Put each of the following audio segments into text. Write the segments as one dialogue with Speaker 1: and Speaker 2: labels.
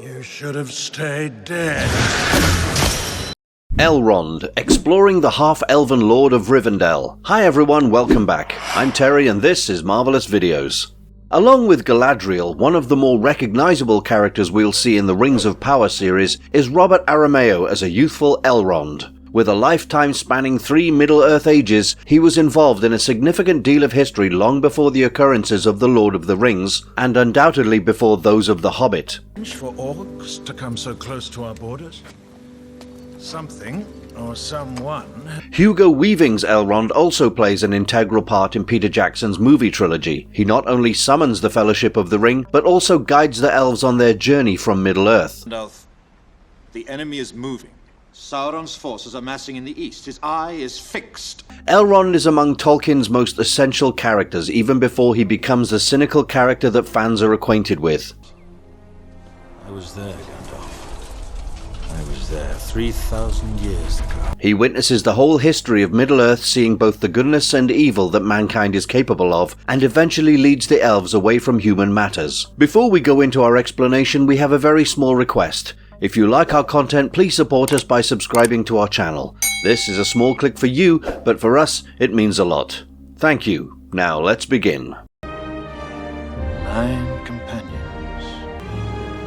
Speaker 1: You should have stayed dead.
Speaker 2: Elrond, exploring the half-elven Lord of Rivendell. Hi everyone, welcome back. I'm Terry and this is Marvelous Videos. Along with Galadriel, one of the more recognizable characters we'll see in the Rings of Power series is Robert Aramayo as a youthful Elrond. With a lifetime spanning 3 Middle-earth ages, he was involved in a significant deal of history long before the occurrences of The Lord of the Rings, and undoubtedly before those of The Hobbit.
Speaker 1: For orcs to come so close to our borders? Something, or someone...
Speaker 2: Hugo Weaving's Elrond also plays an integral part in Peter Jackson's movie trilogy. He not only summons the Fellowship of the Ring, but also guides the elves on their journey from Middle-earth.
Speaker 3: The enemy is moving. Sauron's forces are massing in the east. His eye is fixed.
Speaker 2: Elrond is among Tolkien's most essential characters, even before he becomes the cynical character that fans are acquainted with.
Speaker 4: I was there, Gandalf. I was there 3,000 years ago.
Speaker 2: He witnesses the whole history of Middle-earth, seeing both the goodness and evil that mankind is capable of, and eventually leads the elves away from human matters. Before we go into our explanation, we have a very small request. If you like our content, please support us by subscribing to our channel. This is a small click for you, but for us, it means a lot. Thank you. Now, let's begin.
Speaker 4: 9 companions.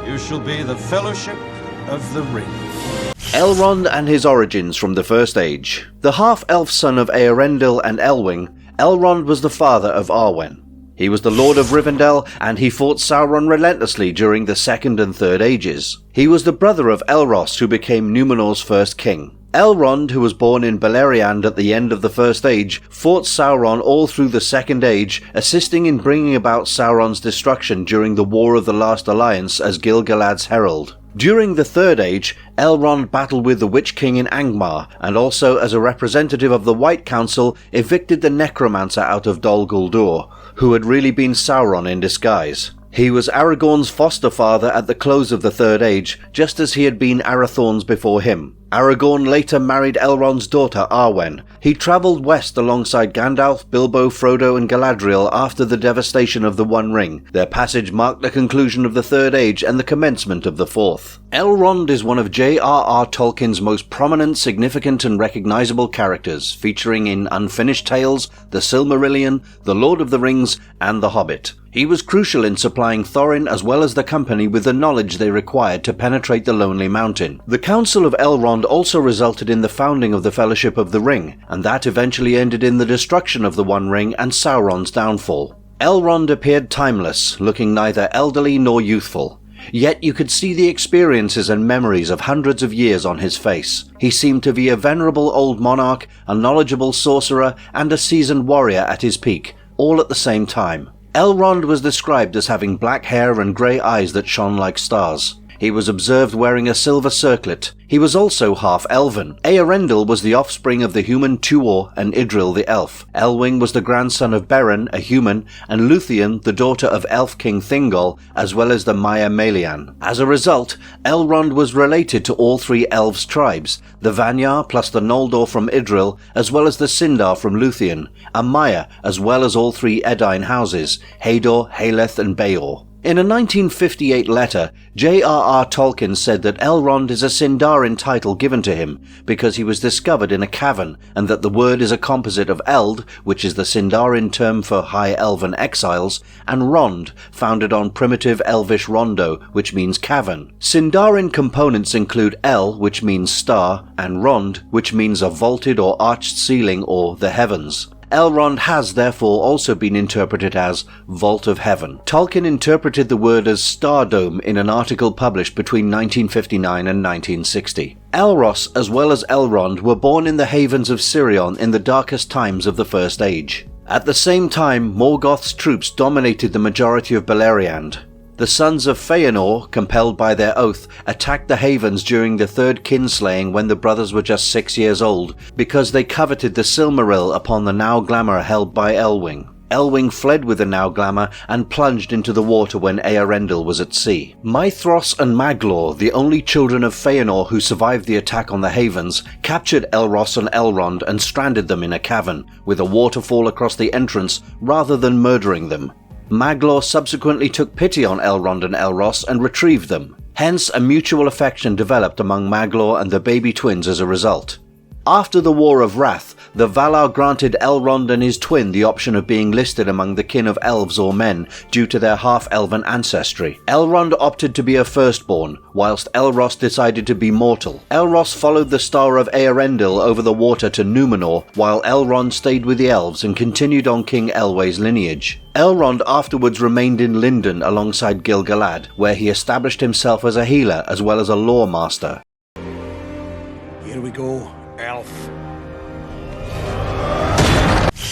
Speaker 4: You shall be the Fellowship of the Ring.
Speaker 2: Elrond and his origins from the First Age. The half-elf son of Eärendil and Elwing, Elrond was the father of Arwen. He was the Lord of Rivendell, and he fought Sauron relentlessly during the Second and Third Ages. He was the brother of Elros, who became Númenor's first king. Elrond, who was born in Beleriand at the end of the First Age, fought Sauron all through the Second Age, assisting in bringing about Sauron's destruction during the War of the Last Alliance as Gil-galad's herald. During the Third Age, Elrond battled with the Witch King in Angmar, and also as a representative of the White Council, evicted the Necromancer out of Dol Guldur, who had really been Sauron in disguise. He was Aragorn's foster father at the close of the Third Age, just as he had been Arathorn's before him. Aragorn later married Elrond's daughter Arwen. He travelled west alongside Gandalf, Bilbo, Frodo and Galadriel after the devastation of the One Ring. Their passage marked the conclusion of the Third Age and the commencement of the Fourth. Elrond is one of J.R.R. Tolkien's most prominent, significant and recognisable characters, featuring in Unfinished Tales, The Silmarillion, The Lord of the Rings and The Hobbit. He was crucial in supplying Thorin as well as the company with the knowledge they required to penetrate the Lonely Mountain. The Council of Elrond also resulted in the founding of the Fellowship of the Ring, and that eventually ended in the destruction of the One Ring and Sauron's downfall. Elrond appeared timeless, looking neither elderly nor youthful. Yet you could see the experiences and memories of hundreds of years on his face. He seemed to be a venerable old monarch, a knowledgeable sorcerer, and a seasoned warrior at his peak, all at the same time. Elrond was described as having black hair and grey eyes that shone like stars. He was observed wearing a silver circlet. He was also half-elven. Eärendil was the offspring of the human Tuor and Idril the elf. Elwing was the grandson of Beren, a human, and Luthien, the daughter of Elf King Thingol, as well as the Maya Melian. As a result, Elrond was related to all 3 elves' tribes, the Vanyar plus the Noldor from Idril, as well as the Sindar from Luthien, and Maya, as well as all 3 Edain houses, Hador, Haleth and Beor. In a 1958 letter, J.R.R. Tolkien said that Elrond is a Sindarin title given to him because he was discovered in a cavern, and that the word is a composite of Eld, which is the Sindarin term for High Elven exiles, and Rond, founded on primitive Elvish rondo, which means cavern. Sindarin components include El, which means star, and Rond, which means a vaulted or arched ceiling or the heavens. Elrond has therefore also been interpreted as Vault of Heaven. Tolkien interpreted the word as Stardome in an article published between 1959 and 1960. Elros as well as Elrond were born in the havens of Sirion in the darkest times of the First Age. At the same time, Morgoth's troops dominated the majority of Beleriand. The sons of Feanor, compelled by their oath, attacked the havens during the third kinslaying when the brothers were just 6 years old, because they coveted the Silmaril upon the Now Glamour held by Elwing. Elwing fled with the Now Glamour and plunged into the water when Eärendil was at sea. Maithros and Maglor, the only children of Feanor who survived the attack on the havens, captured Elros and Elrond and stranded them in a cavern, with a waterfall across the entrance, rather than murdering them. Maglor subsequently took pity on Elrond and Elros and retrieved them. Hence, a mutual affection developed among Maglor and the baby twins as a result. After the War of Wrath, the Valar granted Elrond and his twin the option of being listed among the kin of elves or men due to their half-elven ancestry. Elrond opted to be a firstborn, whilst Elros decided to be mortal. Elros followed the Star of Eärendil over the water to Númenor, while Elrond stayed with the elves and continued on King Elwë's lineage. Elrond afterwards remained in Lindon alongside Gil-galad, where he established himself as a healer as well as a lore master.
Speaker 1: Here we go, elf.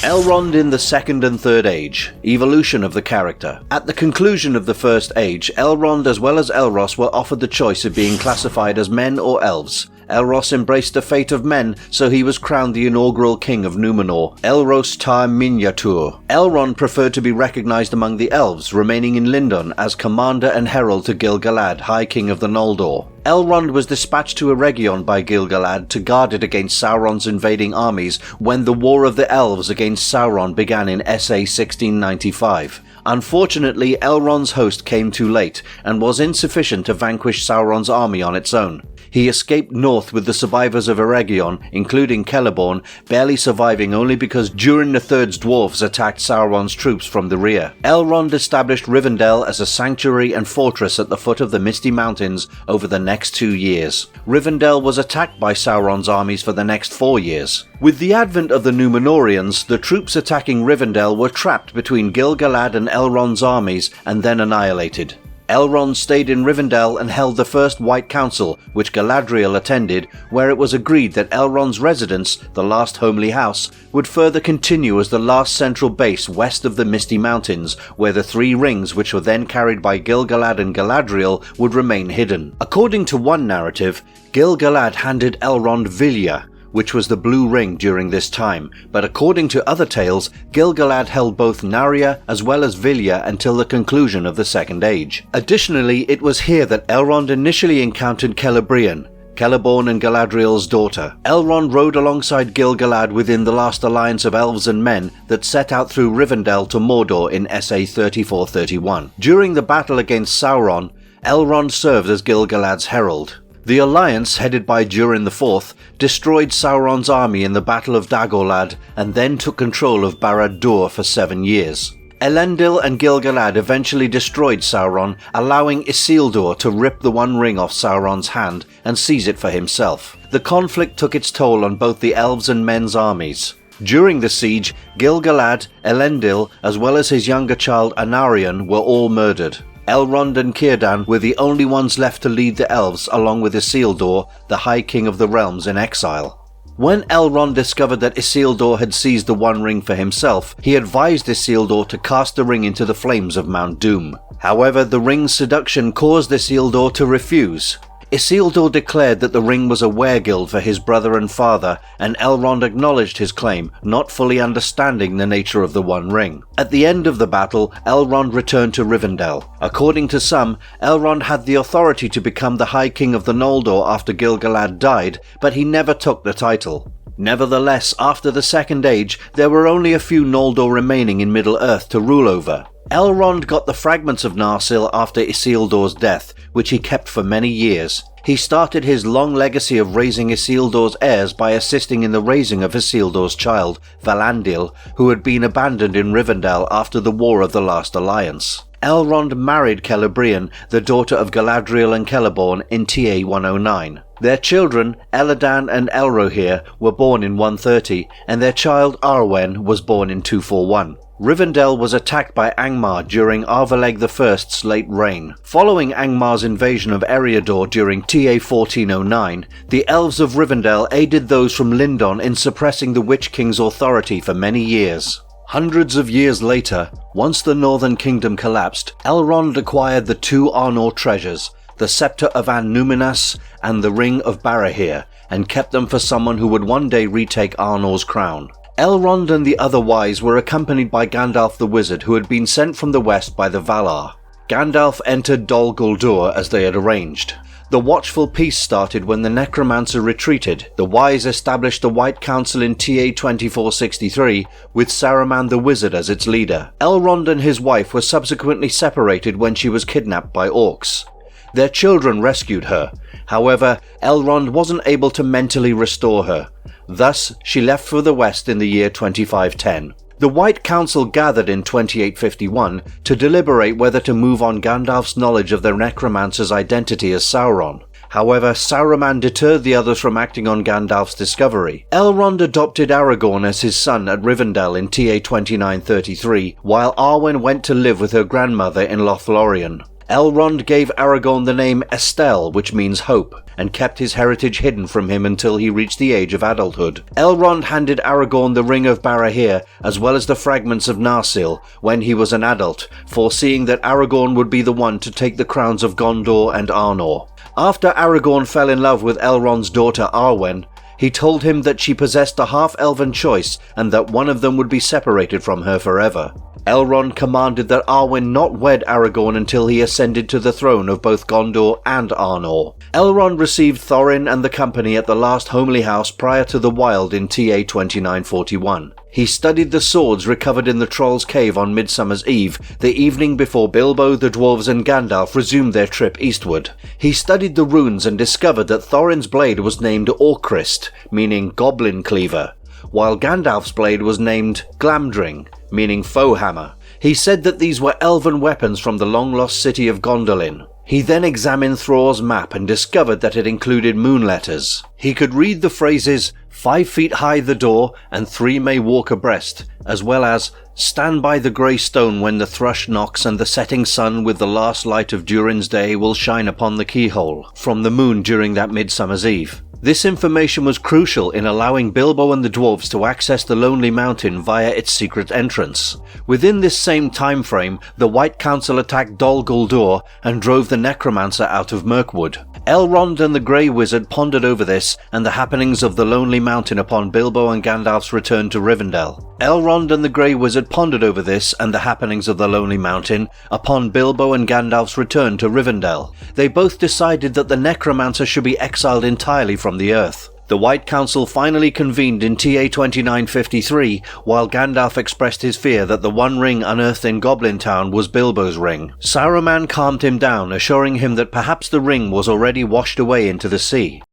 Speaker 2: Elrond in the Second and Third Age. Evolution of the character. At the conclusion of the First Age, Elrond as well as Elros were offered the choice of being classified as men or elves. Elros embraced the fate of men, so he was crowned the inaugural king of Númenor, Elros tar Miniatur. Elrond preferred to be recognised among the elves, remaining in Lindon as commander and herald to Gil-galad, High King of the Noldor. Elrond was dispatched to Eregion by Gil-galad to guard it against Sauron's invading armies when the War of the Elves against Sauron began in SA 1695. Unfortunately, Elrond's host came too late and was insufficient to vanquish Sauron's army on its own. He escaped north with the survivors of Eregion, including Celeborn, barely surviving only because Durin the Third's dwarves attacked Sauron's troops from the rear. Elrond established Rivendell as a sanctuary and fortress at the foot of the Misty Mountains over the next 2 years. Rivendell was attacked by Sauron's armies for the next 4 years. With the advent of the Númenóreans, the troops attacking Rivendell were trapped between Gil-galad and Elrond's armies and then annihilated. Elrond stayed in Rivendell and held the First White Council, which Galadriel attended, where it was agreed that Elrond's residence, the last homely house, would further continue as the last central base west of the Misty Mountains, where the 3 rings which were then carried by Gil-galad and Galadriel would remain hidden. According to one narrative, Gil-galad handed Elrond Vilya, which was the blue ring during this time, but according to other tales, Gil-galad held both Narya as well as Vilya until the conclusion of the Second Age. Additionally, it was here that Elrond initially encountered Celebrian, Celeborn and Galadriel's daughter. Elrond rode alongside Gil-galad within the last alliance of elves and men that set out through Rivendell to Mordor in SA 3431. During the battle against Sauron, Elrond served as Gil-galad's herald. The alliance, headed by Durin IV, destroyed Sauron's army in the Battle of Dagorlad and then took control of Barad-dûr for 7 years. Elendil and Gil-galad eventually destroyed Sauron, allowing Isildur to rip the One Ring off Sauron's hand and seize it for himself. The conflict took its toll on both the elves and men's armies. During the siege, Gil-galad, Elendil, as well as his younger child Anarion were all murdered. Elrond and Círdan were the only ones left to lead the elves along with Isildur, the High King of the Realms, in exile. When Elrond discovered that Isildur had seized the One Ring for himself, he advised Isildur to cast the ring into the flames of Mount Doom. However, the ring's seduction caused Isildur to refuse. Isildur declared that the ring was a weregild for his brother and father, and Elrond acknowledged his claim, not fully understanding the nature of the One Ring. At the end of the battle, Elrond returned to Rivendell. According to some, Elrond had the authority to become the High King of the Noldor after Gil-galad died, but he never took the title. Nevertheless, after the Second Age, there were only a few Noldor remaining in Middle-earth to rule over. Elrond got the fragments of Narsil after Isildur's death, which he kept for many years. He started his long legacy of raising Isildur's heirs by assisting in the raising of Isildur's child, Valandil, who had been abandoned in Rivendell after the War of the Last Alliance. Elrond married Celebrian, the daughter of Galadriel and Celeborn, in TA 109. Their children, Elladan and Elrohir, were born in 130, and their child Arwen was born in 241. Rivendell was attacked by Angmar during Arveleg I's late reign. Following Angmar's invasion of Eriador during TA 1409, the elves of Rivendell aided those from Lindon in suppressing the Witch King's authority for many years. Hundreds of years later, once the Northern Kingdom collapsed, Elrond acquired the 2 Arnor treasures, the Scepter of An-Núminas and the Ring of Barahir, and kept them for someone who would one day retake Arnor's crown. Elrond and the other wise were accompanied by Gandalf the Wizard, who had been sent from the west by the Valar. Gandalf entered Dol Guldur as they had arranged. The watchful peace started when the necromancer retreated. The wise established the White Council in TA 2463, with Saruman the Wizard as its leader. Elrond and his wife were subsequently separated when she was kidnapped by orcs. Their children rescued her. However, Elrond wasn't able to mentally restore her. Thus, she left for the west in the year 2510. The White Council gathered in 2851 to deliberate whether to move on Gandalf's knowledge of the necromancer's identity as Sauron. However, Saruman deterred the others from acting on Gandalf's discovery. Elrond adopted Aragorn as his son at Rivendell in TA 2933, while Arwen went to live with her grandmother in Lothlorien. Elrond gave Aragorn the name Estelle, which means hope, and kept his heritage hidden from him until he reached the age of adulthood. Elrond handed Aragorn the Ring of Barahir, as well as the fragments of Narsil, when he was an adult, foreseeing that Aragorn would be the one to take the crowns of Gondor and Arnor. After Aragorn fell in love with Elrond's daughter Arwen, he told him that she possessed a half-elven choice and that one of them would be separated from her forever. Elrond commanded that Arwen not wed Aragorn until he ascended to the throne of both Gondor and Arnor. Elrond received Thorin and the company at the last homely house prior to the Wild in TA 2941. He studied the swords recovered in the Troll's Cave on Midsummer's Eve, the evening before Bilbo, the dwarves and Gandalf resumed their trip eastward. He studied the runes and discovered that Thorin's blade was named Orcrist, meaning Goblin Cleaver, while Gandalf's blade was named Glamdring, meaning Foe Hammer. He said that these were elven weapons from the long-lost city of Gondolin. He then examined Thror's map and discovered that it included moon letters. He could read the phrases, 5 feet high the door, and 3 may walk abreast, as well as, stand by the grey stone when the thrush knocks and the setting sun with the last light of Durin's day will shine upon the keyhole, from the moon during that Midsummer's Eve. This information was crucial in allowing Bilbo and the dwarves to access the Lonely Mountain via its secret entrance. Within this same time frame, the White Council attacked Dol Guldur and drove the necromancer out of Mirkwood. Elrond and the Grey Wizard pondered over this and the happenings of the Lonely Mountain upon Bilbo and Gandalf's return to Rivendell. Elrond and the Grey Wizard pondered over this and the happenings of the Lonely Mountain upon Bilbo and Gandalf's return to Rivendell. They both decided that the necromancer should be exiled entirely from the earth. The White Council finally convened in TA 2953, while Gandalf expressed his fear that the one ring unearthed in Goblin Town was Bilbo's ring. Saruman calmed him down, assuring him that perhaps the ring was already washed away into the sea.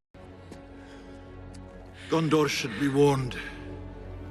Speaker 1: Gondor should be warned.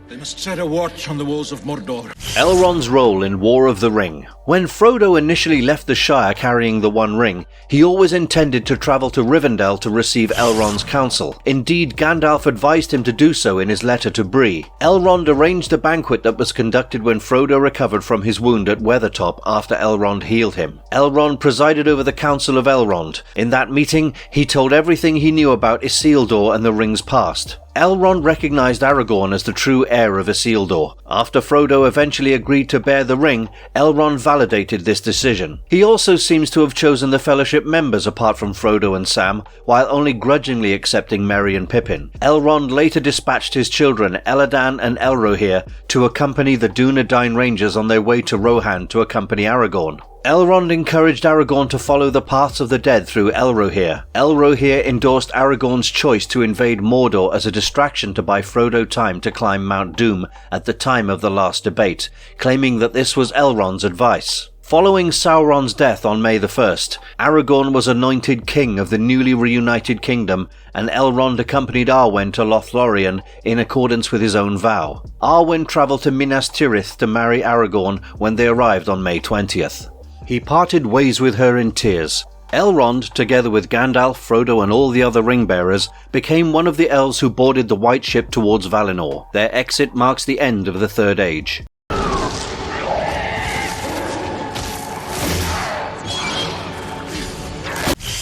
Speaker 1: They must set a watch on the walls of Mordor.
Speaker 2: Elrond's role in War of the Ring. When Frodo initially left the Shire carrying the One Ring, he always intended to travel to Rivendell to receive Elrond's counsel. Indeed, Gandalf advised him to do so in his letter to Bree. Elrond arranged a banquet that was conducted when Frodo recovered from his wound at Weathertop after Elrond healed him. Elrond presided over the Council of Elrond. In that meeting, he told everything he knew about Isildur and the Ring's past. Elrond recognized Aragorn as the true heir of Isildur. After Frodo eventually agreed to bear the ring, Elrond validated this decision. He also seems to have chosen the Fellowship members apart from Frodo and Sam, while only grudgingly accepting Merry and Pippin. Elrond later dispatched his children Elladan and Elrohir to accompany the Dunedain Rangers on their way to Rohan to accompany Aragorn. Elrond encouraged Aragorn to follow the paths of the dead through Elrohir. Elrohir endorsed Aragorn's choice to invade Mordor as a distraction to buy Frodo time to climb Mount Doom at the time of the last debate, claiming that this was Elrond's advice. Following Sauron's death on May the 1st, Aragorn was anointed king of the newly reunited kingdom, and Elrond accompanied Arwen to Lothlorien in accordance with his own vow. Arwen travelled to Minas Tirith to marry Aragorn when they arrived on May 20th. He parted ways with her in tears. Elrond, together with Gandalf, Frodo and all the other ring-bearers, became one of the elves who boarded the White Ship towards Valinor. Their exit marks the end of the Third Age.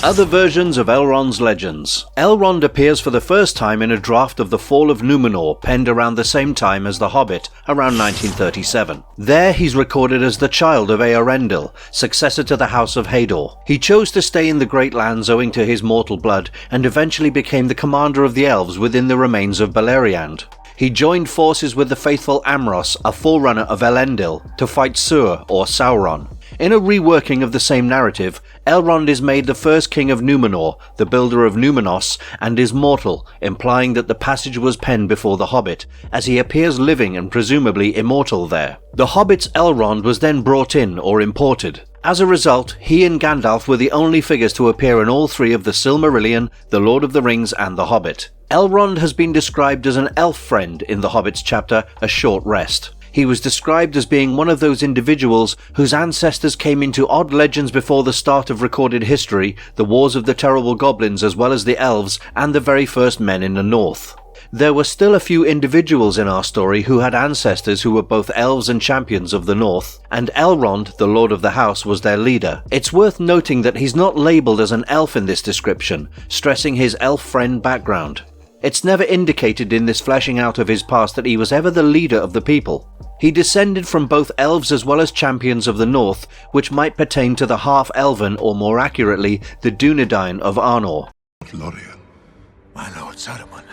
Speaker 2: Other versions of Elrond's legends. Elrond appears for the first time in a draft of The Fall of Numenor, penned around the same time as The Hobbit, around 1937. There he's recorded as the child of Eärendil, successor to the House of Hador. He chose to stay in the Great Lands owing to his mortal blood, and eventually became the commander of the elves within the remains of Beleriand. He joined forces with the faithful Amros, a forerunner of Elendil, to fight Sur, or Sauron. In a reworking of the same narrative, Elrond is made the first king of Numenor, the builder of Numenos, and is mortal, implying that the passage was penned before The Hobbit, as he appears living and presumably immortal there. The Hobbit's Elrond was then brought in or imported. As a result, he and Gandalf were the only figures to appear in all three of the Silmarillion, The Lord of the Rings and The Hobbit. Elrond has been described as an elf friend in the Hobbit's chapter, A Short Rest. He was described as being one of those individuals whose ancestors came into odd legends before the start of recorded history, the wars of the terrible goblins as well as the elves, and the very first men in the north. There were still a few individuals in our story who had ancestors who were both elves and champions of the north, and Elrond, the Lord of the House, was their leader. It's worth noting that he's not labelled as an elf in this description, stressing his elf friend background. It's never indicated in this fleshing out of his past that he was ever the leader of the people. He descended from both elves as well as champions of the north, which might pertain to the Half-Elven, or more accurately, the Dunedain of Arnor.
Speaker 1: Lorien, my lord Saruman.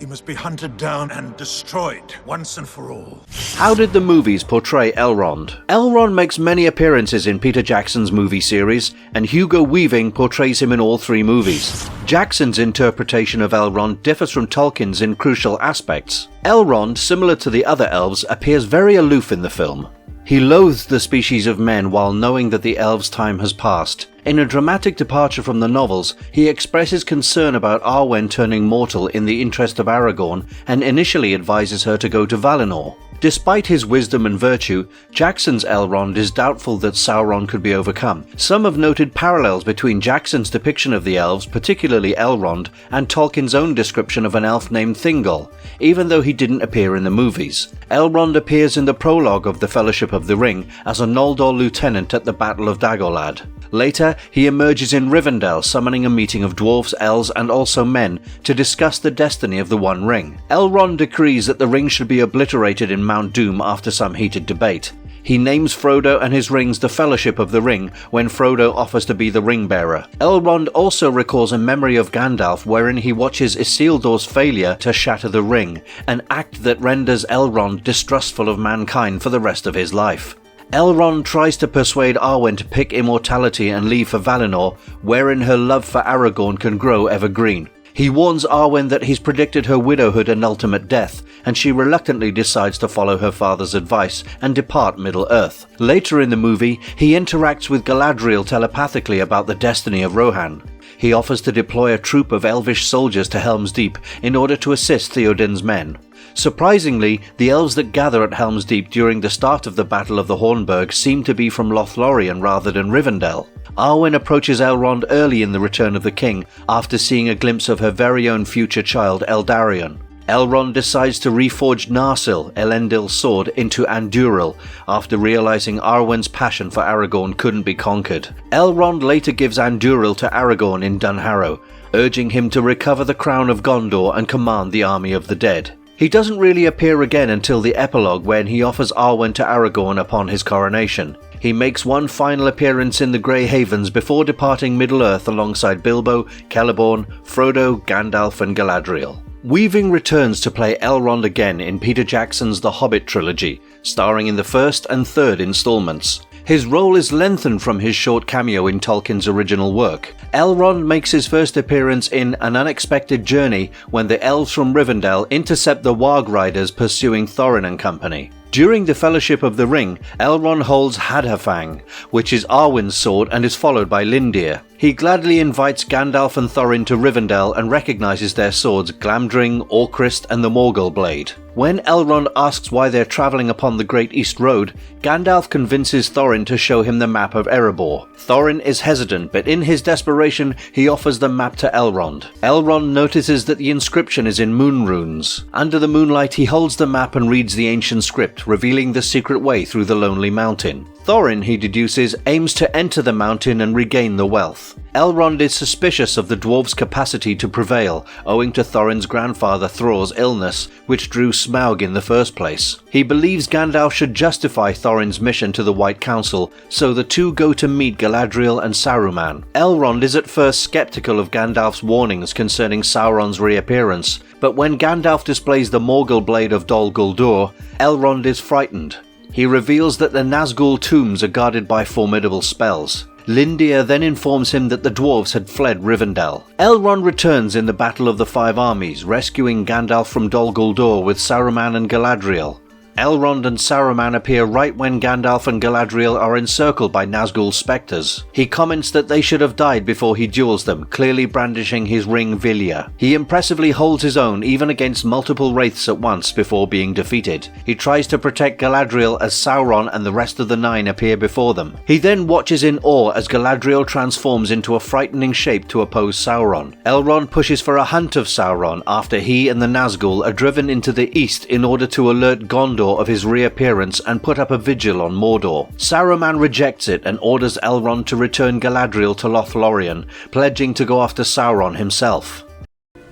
Speaker 1: He must be hunted down and destroyed once and for all.
Speaker 2: How did the movies portray Elrond? Elrond makes many appearances in Peter Jackson's movie series, and Hugo Weaving portrays him in all three movies. Jackson's interpretation of Elrond differs from Tolkien's in crucial aspects. Elrond, similar to the other elves, appears very aloof in the film. He loathes the species of men while knowing that the elves' time has passed. In a dramatic departure from the novels, he expresses concern about Arwen turning mortal in the interest of Aragorn and initially advises her to go to Valinor. Despite his wisdom and virtue, Jackson's Elrond is doubtful that Sauron could be overcome. Some have noted parallels between Jackson's depiction of the elves, particularly Elrond, and Tolkien's own description of an elf named Thingol, even though he didn't appear in the movies. Elrond appears in the prologue of The Fellowship of the Ring as a Noldor lieutenant at the Battle of Dagorlad. Later, he emerges in Rivendell, summoning a meeting of dwarves, elves, and also men to discuss the destiny of the One Ring. Elrond decrees that the ring should be obliterated in Mount Doom after some heated debate. He names Frodo and his rings the Fellowship of the Ring when Frodo offers to be the ring-bearer. Elrond also recalls a memory of Gandalf wherein he watches Isildur's failure to shatter the ring, an act that renders Elrond distrustful of mankind for the rest of his life. Elrond tries to persuade Arwen to pick immortality and leave for Valinor, wherein her love for Aragorn can grow evergreen. He warns Arwen that he's predicted her widowhood and ultimate death, and she reluctantly decides to follow her father's advice and depart Middle-earth. Later in the movie, he interacts with Galadriel telepathically about the destiny of Rohan. He offers to deploy a troop of elvish soldiers to Helm's Deep in order to assist Theoden's men. Surprisingly, the elves that gather at Helm's Deep during the start of the Battle of the Hornburg seem to be from Lothlorien rather than Rivendell. Arwen approaches Elrond early in The Return of the King after seeing a glimpse of her very own future child Eldarion. Elrond decides to reforge Narsil, Elendil's sword, into Andúril after realizing Arwen's passion for Aragorn couldn't be conquered. Elrond later gives Andúril to Aragorn in Dunharrow, urging him to recover the crown of Gondor and command the army of the dead. He doesn't really appear again until the epilogue when he offers Arwen to Aragorn upon his coronation. He makes one final appearance in the Grey Havens before departing Middle-earth alongside Bilbo, Celeborn, Frodo, Gandalf and Galadriel. Weaving returns to play Elrond again in Peter Jackson's The Hobbit trilogy, starring in the first and third installments. His role is lengthened from his short cameo in Tolkien's original work. Elrond makes his first appearance in An Unexpected Journey when the elves from Rivendell intercept the Warg Riders pursuing Thorin and company. During the Fellowship of the Ring, Elrond holds Hadhafang, which is Arwen's sword and is followed by Lindir. He gladly invites Gandalf and Thorin to Rivendell and recognizes their swords Glamdring, Orcrist and the Morgul Blade. When Elrond asks why they're travelling upon the Great East Road, Gandalf convinces Thorin to show him the map of Erebor. Thorin is hesitant, but in his desperation, he offers the map to Elrond. Elrond notices that the inscription is in moon runes. Under the moonlight, he holds the map and reads the ancient script, revealing the secret way through the Lonely Mountain. Thorin, he deduces, aims to enter the mountain and regain the wealth. Elrond is suspicious of the dwarves' capacity to prevail, owing to Thorin's grandfather Thror's illness, which drew Smaug in the first place. He believes Gandalf should justify Thorin's mission to the White Council, so the two go to meet Galadriel and Saruman. Elrond is at first skeptical of Gandalf's warnings concerning Sauron's reappearance, but when Gandalf displays the Morgul Blade of Dol Guldur, Elrond is frightened. He reveals that the Nazgul tombs are guarded by formidable spells. Lindir then informs him that the dwarves had fled Rivendell. Elrond returns in the Battle of the Five Armies, rescuing Gandalf from Dol Guldur with Saruman and Galadriel. Elrond and Saruman appear right when Gandalf and Galadriel are encircled by Nazgul's spectres. He comments that they should have died before he duels them, clearly brandishing his ring Vilya. He impressively holds his own even against multiple wraiths at once before being defeated. He tries to protect Galadriel as Sauron and the rest of the Nine appear before them. He then watches in awe as Galadriel transforms into a frightening shape to oppose Sauron. Elrond pushes for a hunt of Sauron after he and the Nazgul are driven into the east in order to alert Gondor of his reappearance and put up a vigil on Mordor. Saruman rejects it and orders Elrond to return Galadriel to Lothlorien, pledging to go after Sauron himself.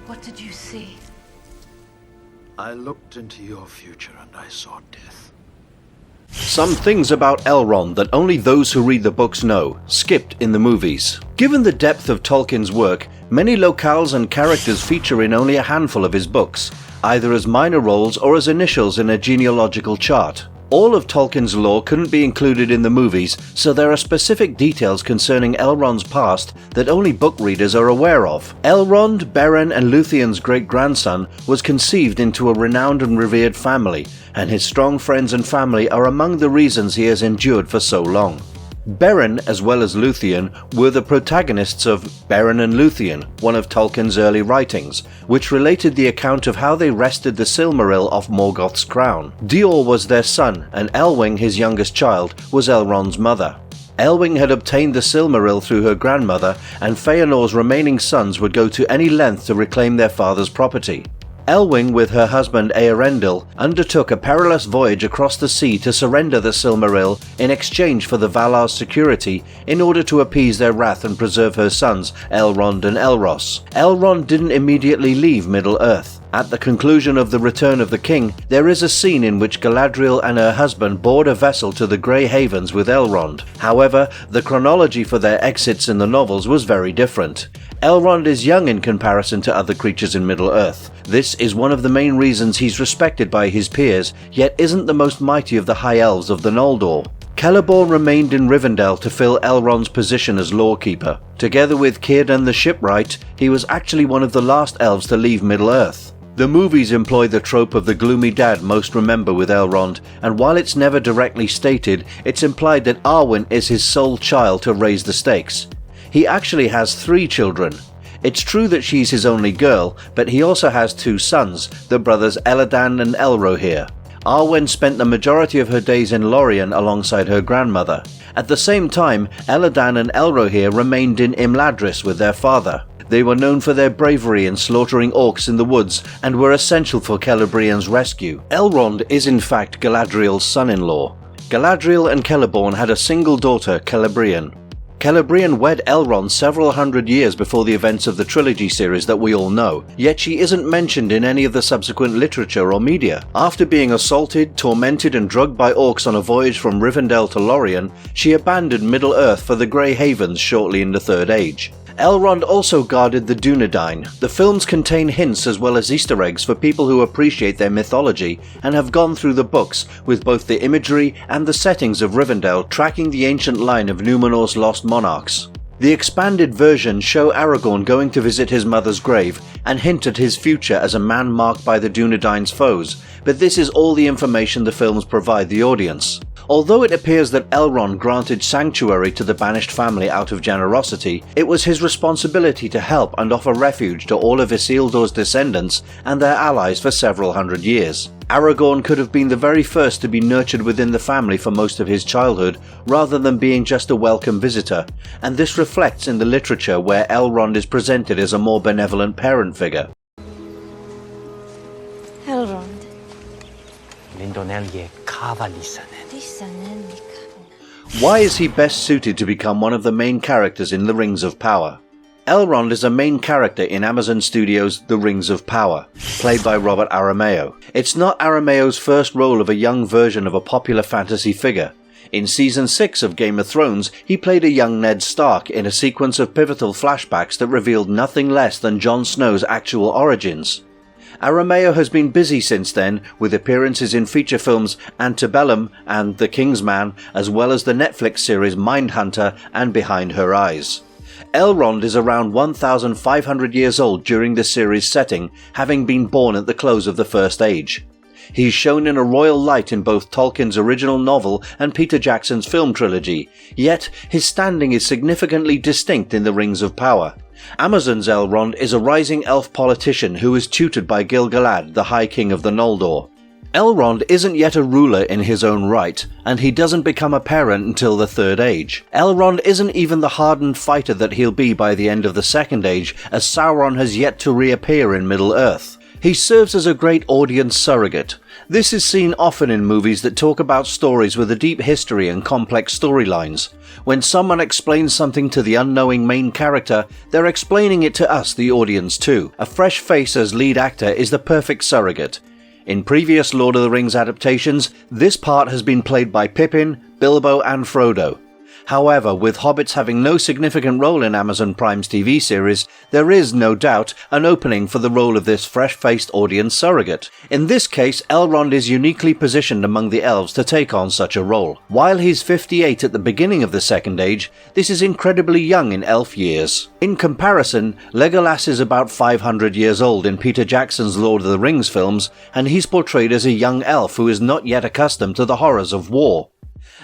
Speaker 5: What did you see?
Speaker 1: I looked into your future and I saw death.
Speaker 2: Some things about Elrond that only those who read the books know, skipped in the movies. Given the depth of Tolkien's work, many locales and characters feature in only a handful of his books, either as minor roles or as initials in a genealogical chart. All of Tolkien's lore couldn't be included in the movies, so there are specific details concerning Elrond's past that only book readers are aware of. Elrond, Beren and Lúthien's great-grandson, was conceived into a renowned and revered family, and his strong friends and family are among the reasons he has endured for so long. Beren, as well as Lúthien, were the protagonists of Beren and Lúthien, one of Tolkien's early writings, which related the account of how they wrested the Silmaril off Morgoth's crown. Dior was their son, and Elwing, his youngest child, was Elrond's mother. Elwing had obtained the Silmaril through her grandmother, and Feanor's remaining sons would go to any length to reclaim their father's property. Elwing, with her husband Eärendil, undertook a perilous voyage across the sea to surrender the Silmaril in exchange for the Valar's security in order to appease their wrath and preserve her sons, Elrond and Elros. Elrond didn't immediately leave Middle-earth. At the conclusion of the Return of the King, there is a scene in which Galadriel and her husband board a vessel to the Grey Havens with Elrond. However, the chronology for their exits in the novels was very different. Elrond is young in comparison to other creatures in Middle-earth. This is one of the main reasons he's respected by his peers, yet isn't the most mighty of the High Elves of the Noldor. Celeborn remained in Rivendell to fill Elrond's position as Lawkeeper. Together with Círdan the Shipwright, he was actually one of the last elves to leave Middle-earth. The movies employ the trope of the gloomy dad most remember with Elrond, and while it's never directly stated, it's implied that Arwen is his sole child to raise the stakes. He actually has 3 children. It's true that she's his only girl, but he also has 2 sons, the brothers Elladan and Elrohir. Arwen spent the majority of her days in Lorien alongside her grandmother. At the same time, Elladan and Elrohir remained in Imladris with their father. They were known for their bravery in slaughtering orcs in the woods and were essential for Celebrian's rescue. Elrond is in fact Galadriel's son-in-law. Galadriel and Celeborn had a single daughter, Celebrian. Celebrian wed Elrond several hundred years before the events of the trilogy series that we all know, yet she isn't mentioned in any of the subsequent literature or media. After being assaulted, tormented and drugged by orcs on a voyage from Rivendell to Lorien, she abandoned Middle-earth for the Grey Havens shortly in the Third Age. Elrond also guarded the Dunedain. The films contain hints as well as Easter eggs for people who appreciate their mythology and have gone through the books with both the imagery and the settings of Rivendell tracking the ancient line of Numenor's lost monarchs. The expanded versions show Aragorn going to visit his mother's grave and hint at his future as a man marked by the Dunedain's foes, but this is all the information the films provide the audience. Although it appears that Elrond granted sanctuary to the banished family out of generosity, it was his responsibility to help and offer refuge to all of Isildur's descendants and their allies for several hundred years. Aragorn could have been the very first to be nurtured within the family for most of his childhood, rather than being just a welcome visitor, and this reflects in the literature where Elrond is presented as a more benevolent parent figure.
Speaker 5: Elrond.
Speaker 2: Why is he best suited to become one of the main characters in The Rings of Power? Elrond is a main character in Amazon Studios' The Rings of Power, played by Robert Aramayo. It's not Aramayo's first role of a young version of a popular fantasy figure. In Season 6 of Game of Thrones, he played a young Ned Stark in a sequence of pivotal flashbacks that revealed nothing less than Jon Snow's actual origins. Aramayo has been busy since then, with appearances in feature films Antebellum and The King's Man, as well as the Netflix series Mindhunter and Behind Her Eyes. Elrond is around 1,500 years old during the series setting, having been born at the close of the First Age. He's shown in a royal light in both Tolkien's original novel and Peter Jackson's film trilogy, yet his standing is significantly distinct in the Rings of Power. Amazon's Elrond is a rising elf politician who is tutored by Gil-galad, the High King of the Noldor. Elrond isn't yet a ruler in his own right, and he doesn't become a parent until the Third Age. Elrond isn't even the hardened fighter that he'll be by the end of the Second Age, as Sauron has yet to reappear in Middle-earth. He serves as a great audience surrogate. This is seen often in movies that talk about stories with a deep history and complex storylines. When someone explains something to the unknowing main character, they're explaining it to us, the audience, too. A fresh face as lead actor is the perfect surrogate. In previous Lord of the Rings adaptations, this part has been played by Pippin, Bilbo and Frodo. However, with hobbits having no significant role in Amazon Prime's TV series, there is, no doubt, an opening for the role of this fresh-faced audience surrogate. In this case, Elrond is uniquely positioned among the elves to take on such a role. While he's 58 at the beginning of the Second Age, this is incredibly young in elf years. In comparison, Legolas is about 500 years old in Peter Jackson's Lord of the Rings films, and he's portrayed as a young elf who is not yet accustomed to the horrors of war.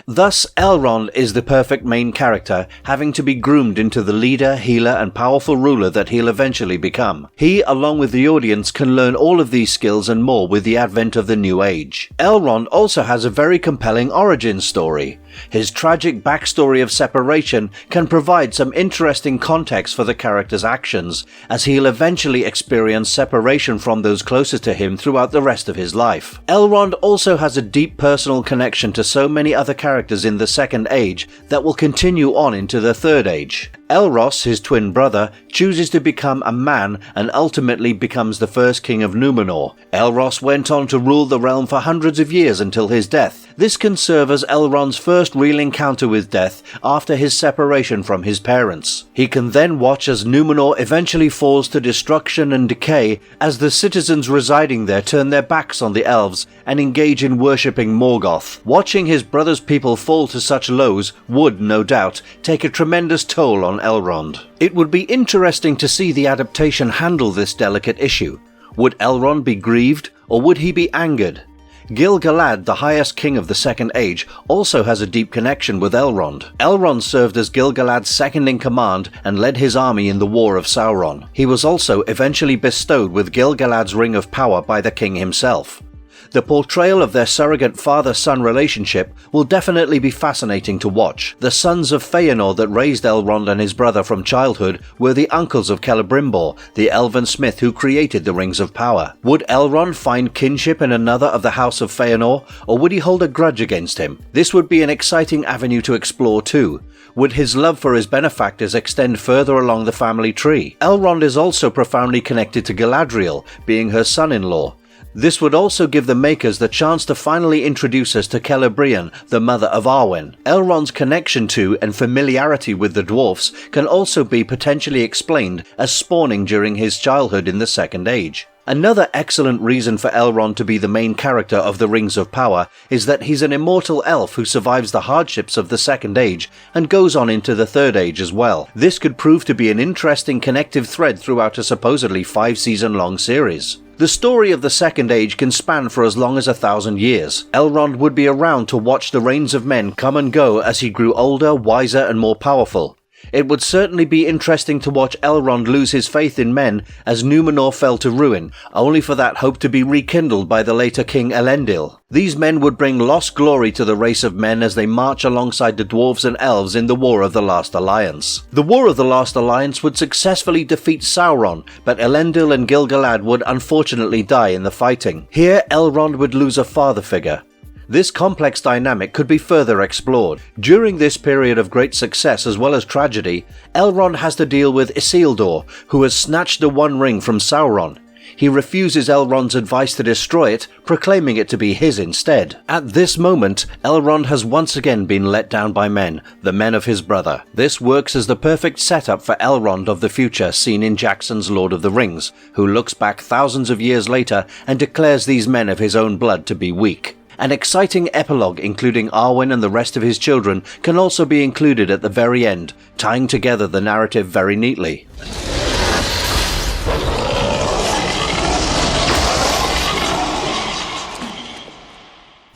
Speaker 2: Thus, Elrond is the perfect main character, having to be groomed into the leader, healer and powerful ruler that he'll eventually become. He, along with the audience, can learn all of these skills and more with the advent of the New Age. Elrond also has a very compelling origin story. His tragic backstory of separation can provide some interesting context for the character's actions, as he'll eventually experience separation from those closest to him throughout the rest of his life. Elrond also has a deep personal connection to so many other characters in the Second Age that will continue on into the Third Age. Elros, his twin brother, chooses to become a man and ultimately becomes the first king of Númenor. Elros went on to rule the realm for hundreds of years until his death. This can serve as Elrond's first real encounter with death after his separation from his parents. He can then watch as Númenor eventually falls to destruction and decay as the citizens residing there turn their backs on the elves and engage in worshipping Morgoth. Watching his brother's people fall to such lows would, no doubt, take a tremendous toll on Elrond. It would be interesting to see the adaptation handle this delicate issue. Would Elrond be grieved, or would he be angered? Gil-galad, the highest king of the Second Age, also has a deep connection with Elrond. Elrond served as Gil-galad's second-in-command and led his army in the War of Sauron. He was also eventually bestowed with Gil-galad's Ring of Power by the king himself. The portrayal of their surrogate father-son relationship will definitely be fascinating to watch. The sons of Feanor that raised Elrond and his brother from childhood were the uncles of Celebrimbor, the elven smith who created the Rings of Power. Would Elrond find kinship in another of the House of Feanor, or would he hold a grudge against him? This would be an exciting avenue to explore too. Would his love for his benefactors extend further along the family tree? Elrond is also profoundly connected to Galadriel, being her son-in-law. This would also give the makers the chance to finally introduce us to Celebrian, the mother of Arwen. Elrond's connection to and familiarity with the dwarfs can also be potentially explained as spawning during his childhood in the Second Age. Another excellent reason for Elrond to be the main character of the Rings of Power is that he's an immortal elf who survives the hardships of the Second Age and goes on into the Third Age as well. This could prove to be an interesting connective thread throughout a supposedly 5-season-long series. The story of the Second Age can span for as long as 1,000 years. Elrond would be around to watch the reigns of men come and go as he grew older, wiser and more powerful. It would certainly be interesting to watch Elrond lose his faith in men as Númenor fell to ruin, only for that hope to be rekindled by the later King Elendil. These men would bring lost glory to the race of men as they march alongside the dwarves and elves in the War of the Last Alliance. The War of the Last Alliance would successfully defeat Sauron, but Elendil and Gil-galad would unfortunately die in the fighting. Here, Elrond would lose a father figure. This complex dynamic could be further explored. During this period of great success as well as tragedy, Elrond has to deal with Isildur, who has snatched the One Ring from Sauron. He refuses Elrond's advice to destroy it, proclaiming it to be his instead. At this moment, Elrond has once again been let down by men, the men of his brother. This works as the perfect setup for Elrond of the future seen in Jackson's Lord of the Rings, who looks back thousands of years later and declares these men of his own blood to be weak. An exciting epilogue including Arwen and the rest of his children can also be included at the very end, tying together the narrative very neatly.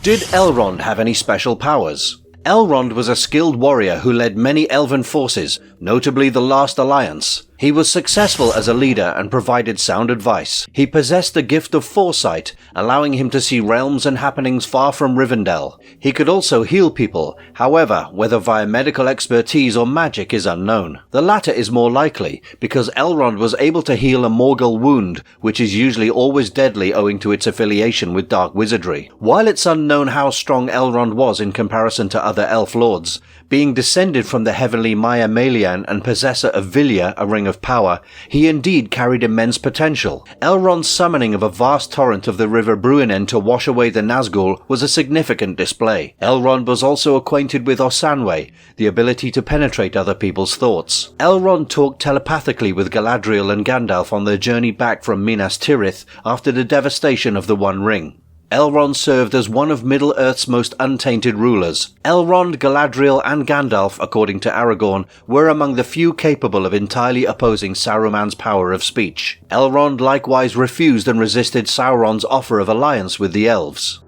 Speaker 2: Did Elrond have any special powers? Elrond was a skilled warrior who led many elven forces, notably the Last Alliance. He was successful as a leader and provided sound advice. He possessed the gift of foresight, allowing him to see realms and happenings far from Rivendell. He could also heal people, however, whether via medical expertise or magic is unknown. The latter is more likely, because Elrond was able to heal a Morgul wound, which is usually always deadly owing to its affiliation with dark wizardry. While it's unknown how strong Elrond was in comparison to other elf lords, being descended from the heavenly Maya Melian and possessor of Vilya, a ring of power, he indeed carried immense potential. Elrond's summoning of a vast torrent of the river Bruinen to wash away the Nazgul was a significant display. Elrond was also acquainted with Osanwe, the ability to penetrate other people's thoughts. Elrond talked telepathically with Galadriel and Gandalf on their journey back from Minas Tirith after the devastation of the One Ring. Elrond served as one of Middle-earth's most untainted rulers. Elrond, Galadriel and Gandalf, according to Aragorn, were among the few capable of entirely opposing Saruman's power of speech. Elrond likewise refused and resisted Sauron's offer of alliance with the elves.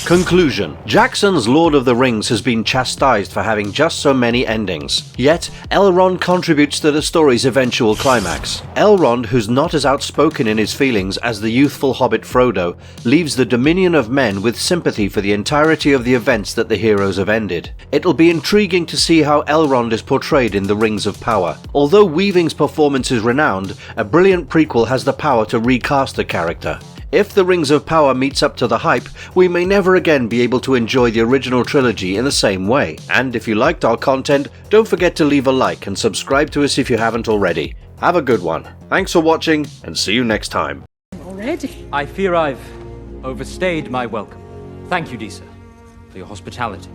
Speaker 2: Conclusion. Jackson's Lord of the Rings has been chastised for having just so many endings. Yet, Elrond contributes to the story's eventual climax. Elrond, who's not as outspoken in his feelings as the youthful hobbit Frodo, leaves the Dominion of Men with sympathy for the entirety of the events that the heroes have ended. It'll be intriguing to see how Elrond is portrayed in The Rings of Power. Although Weaving's performance is renowned, a brilliant prequel has the power to recast the character. If The Rings of Power meets up to the hype, we may never again be able to enjoy the original trilogy in the same way. And if you liked our content, don't forget to leave a like and subscribe to us if you haven't already. Have a good one. Thanks for watching, and see you next time.
Speaker 6: Already? I fear I've overstayed my welcome. Thank you, Disa, for your hospitality.